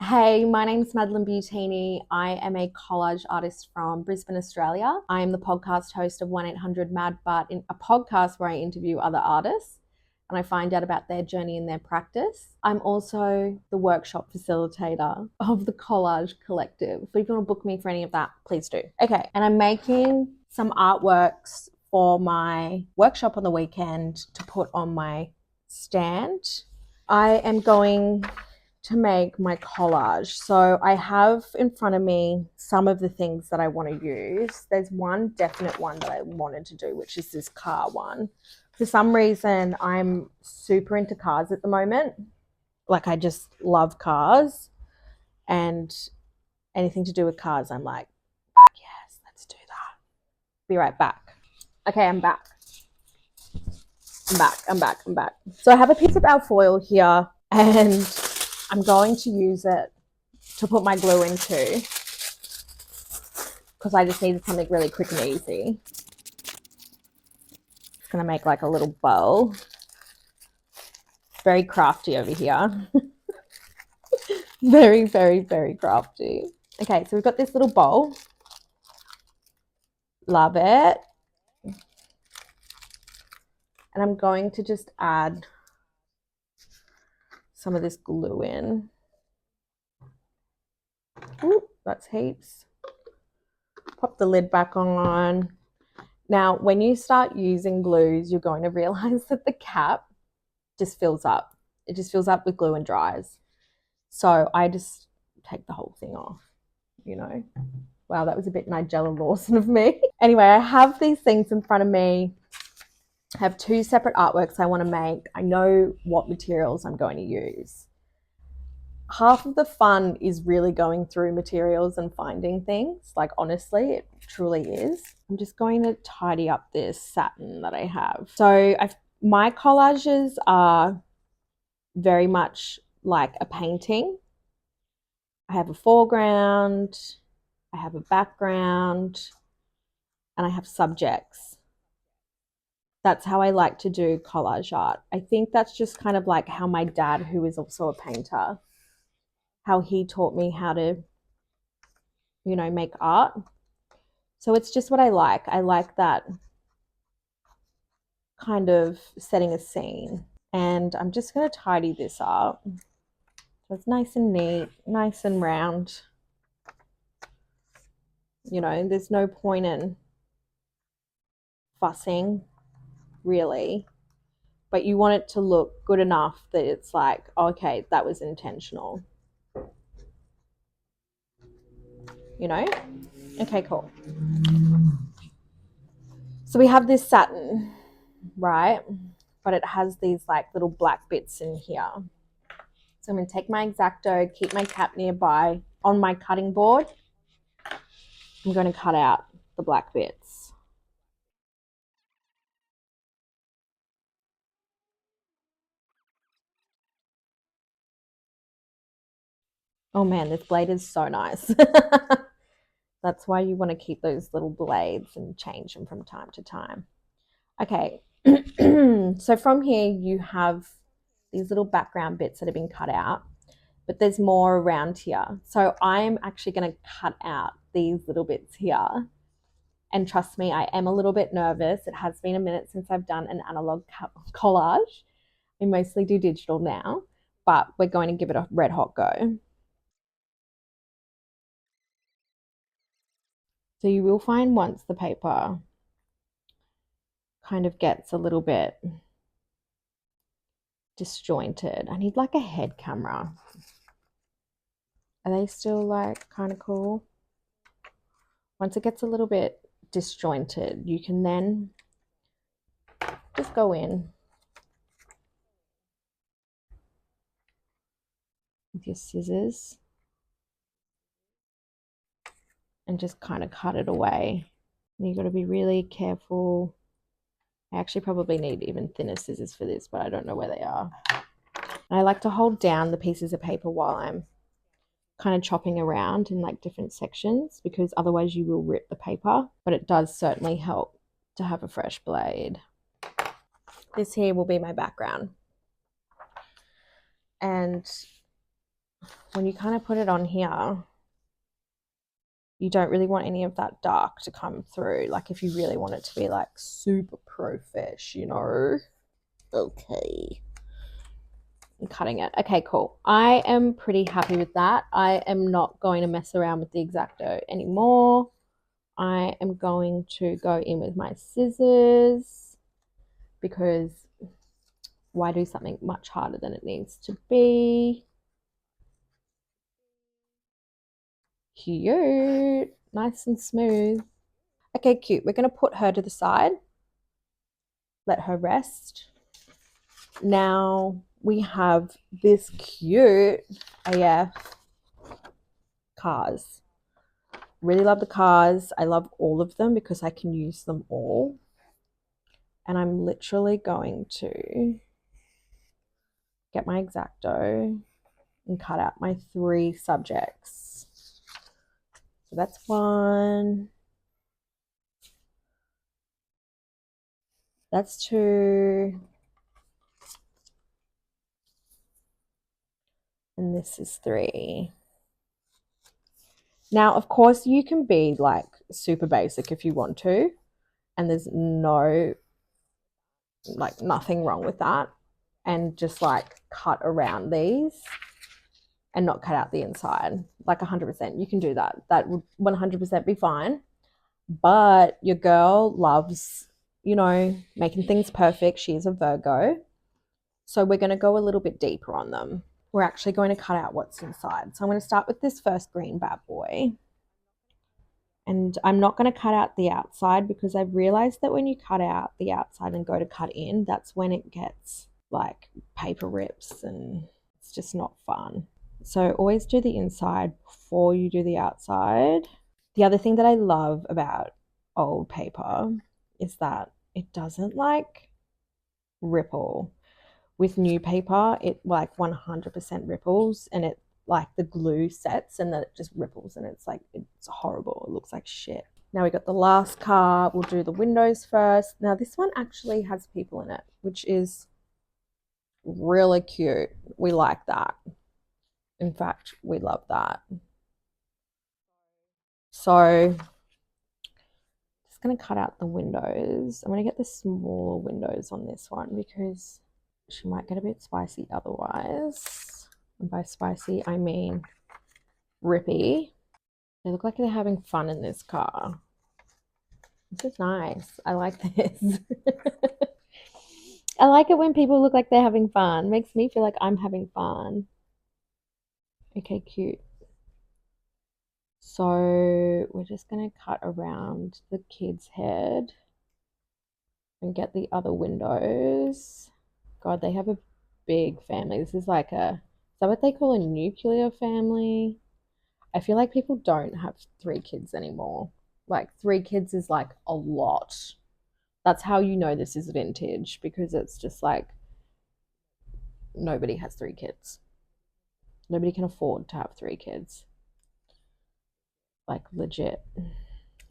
Hey, my name's Madeline Butini. I am a collage artist from Brisbane, Australia. I am the podcast host of 1-800 Madbutt, a podcast where I interview other artists and I find out about their journey and their practice. I'm also the workshop facilitator of the Collage Collective. So if you want to book me for any of that, please do. Okay, and I'm making some artworks for my workshop on the weekend to put on my stand. I am going to make my collage. So I have in front of me some of the things that I want to use. There's one definite one that I wanted to do, which is this car one. For some reason, I'm super into cars at the moment. Like, I just love cars, and anything to do with cars, I'm like, yes, let's do that. Be right back. Okay, I'm back. I'm back. So I have a piece of alfoil here, and I'm going to use it to put my glue into because I just needed something really quick and easy. Just going to make like a little bow. Very crafty over here. Very, very, very crafty. Okay, so we've got this little bowl. Love it. And I'm going to just add some of this glue in. Ooh, that's heaps. Pop the lid back on. Now, when you start using glues, you're going to realize that the cap just fills up. It just fills up with glue and dries. So I just take the whole thing off, you know. Wow, that was a bit Nigella Lawson of me. Anyway, I have these things in front of me. I have two separate artworks I want to make. I know what materials I'm going to use. Half of the fun is really going through materials and finding things. Like, honestly, it truly is. I'm just going to tidy up this satin that I have. So my collages are very much like a painting. I have a foreground, I have a background, and I have subjects. That's how I like to do collage art. I think that's just kind of like how my dad, who is also a painter, how he taught me how to, you know, make art. So it's just what I like. I like that kind of setting a scene. And I'm just going to tidy this up. So it's nice and neat, nice and round. You know, there's no point in fussing, really. But you want it to look good enough that it's like, okay, that was intentional. You know? Okay, cool. So we have this satin, right? But it has these like little black bits in here. So I'm going to take my X-Acto, keep my cap nearby. On my cutting board, I'm going to cut out the black bits. Oh man, this blade is so nice. That's why you want to keep those little blades and change them from time to time. Okay, so from here you have these little background bits that have been cut out, but there's more around here. So I'm actually going to cut out these little bits here. And trust me, I am a little bit nervous. It has been a minute since I've done an analog collage. I mostly do digital now, but we're going to give it a red hot go. So you will find once the paper kind of gets a little bit disjointed. I need like a head camera. Are they still like kind of cool? Once it gets a little bit disjointed, you can then just go in with your scissors and just kind of cut it away. And you've got to be really careful. I actually probably need even thinner scissors for this, but I don't know where they are. And I like to hold down the pieces of paper while I'm kind of chopping around in like different sections, because otherwise you will rip the paper, but it does certainly help to have a fresh blade. This here will be my background. And when you kind of put it on here, you don't really want any of that dark to come through. Like if you really want it to be like super profesh, you know. Okay. I'm cutting it. Okay, cool. I am pretty happy with that. I am not going to mess around with the X-Acto anymore. I am going to go in with my scissors because why do something much harder than it needs to be? Cute. Nice and smooth. Okay, cute. We're going to put her to the side. Let her rest. Now we have this cute AF cars. Really love the cars. I love all of them because I can use them all. And I'm literally going to get my X-Acto and cut out my 3 subjects. So that's 1. That's 2. And this is 3. Now, of course, you can be like super basic if you want to. And there's nothing wrong with that. And just like cut around these and not cut out the inside. Like 100%. You can do that. That would 100% be fine. But your girl loves, making things perfect. She is a Virgo. So we're going to go a little bit deeper on them. We're actually going to cut out what's inside. So I'm going to start with this first green bad boy. And I'm not going to cut out the outside because I've realized that when you cut out the outside and go to cut in, that's when it gets like paper rips and it's just not fun. So always do the inside before you do the outside. The other thing that I love about old paper is that it doesn't like ripple. With new paper, it like 100% ripples and it like the glue sets and then it just ripples and it's horrible. It looks like shit. Now we got the last car. We'll do the windows first. Now this one actually has people in it, which is really cute. We like that. In fact, we love that. So just going to cut out the windows. I'm going to get the smaller windows on this one because she might get a bit spicy otherwise. And by spicy, I mean rippy. They look like they're having fun in this car. This is nice. I like this. I like it when people look like they're having fun. It makes me feel like I'm having fun. Okay, cute. So we're just going to cut around the kid's head and get the other windows. God, they have a big family. This is like is that what they call a nuclear family? I feel like people don't have 3 kids anymore. Like 3 kids is like a lot. That's how you know this is vintage because it's just like nobody has 3 kids. Nobody can afford to have 3 kids. Like legit.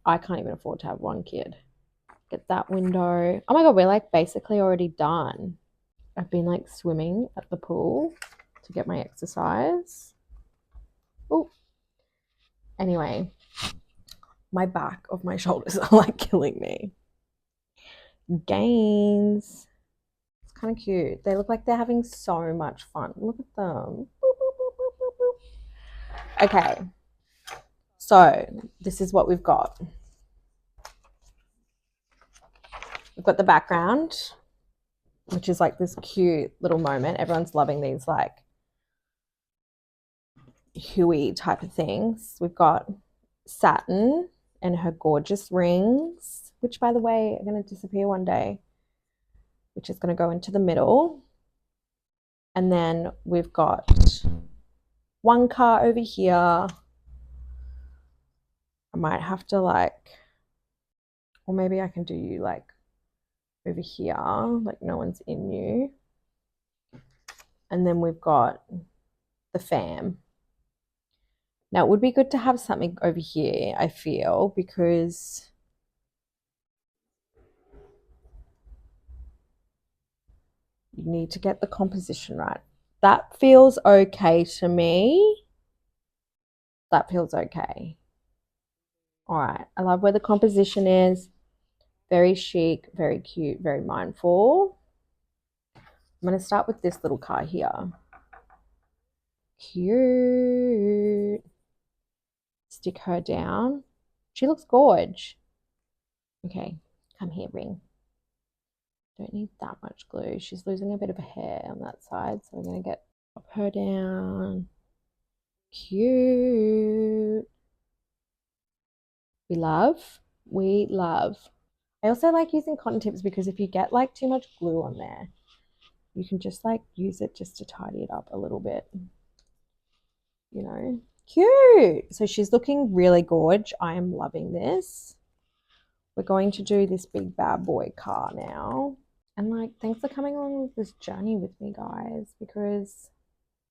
I can't even afford to have 1 kid. Get that window. Oh my God, we're like basically already done. I've been like swimming at the pool to get my exercise. Oh, anyway, my back of my shoulders are like killing me. Gains. It's kind of cute. They look like they're having so much fun. Look at them. Boop, boop, boop, boop, boop, boop. Okay. So this is what we've got. We've got the background, which is like this cute little moment. Everyone's loving these like Huey type of things. We've got Saturn and her gorgeous rings, which by the way are going to disappear one day, which is going to go into the middle. And then we've got one car over here. I might have to or maybe I can do you like over here, like no one's in you. And then we've got the fam. Now, it would be good to have something over here, I feel, because you need to get the composition right. That feels okay to me. That feels okay. All right. I love where the composition is. Very chic, very cute, very mindful. I'm going to start with this little car here. Cute. Stick her down. She looks gorge. Okay, come here, ring. Don't need that much glue. She's losing a bit of hair on that side, so we're going to pop her down. Cute. We love. We love. I also like using cotton tips because if you get like too much glue on there, you can just like use it just to tidy it up a little bit. You know, cute. So she's looking really gorge. I am loving this. We're going to do this big bad boy car now. And like, thanks for coming along with this journey with me, guys, because it's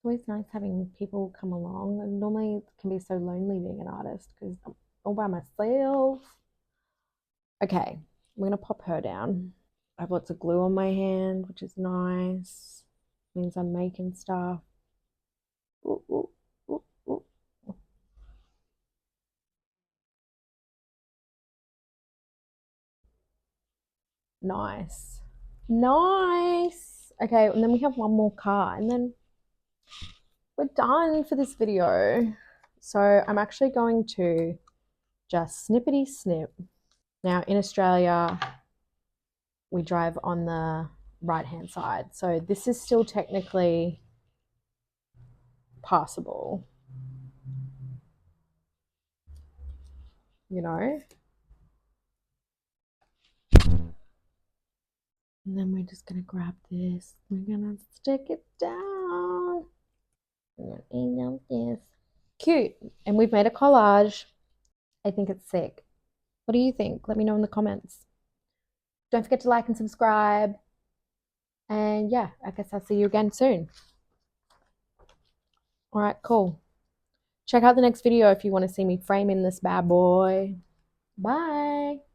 always nice having people come along. And normally it can be so lonely being an artist because I'm all by myself. Okay, I'm going to pop her down. I have lots of glue on my hand, which is nice. Means I'm making stuff. Ooh, ooh, ooh, ooh. Nice. Nice. Okay, and then we have one more car, and then we're done for this video. So I'm actually going to just snippety snip. Now in Australia, we drive on the right-hand side. So this is still technically passable, you know? And then we're just gonna grab this. We're gonna stick it down. We're gonna email this. Cute. And we've made a collage. I think it's sick. What do you think? Let me know in the comments. Don't forget to like and subscribe. And yeah, I guess I'll see you again soon. All right, cool. Check out the next video if you want to see me framing this bad boy. Bye.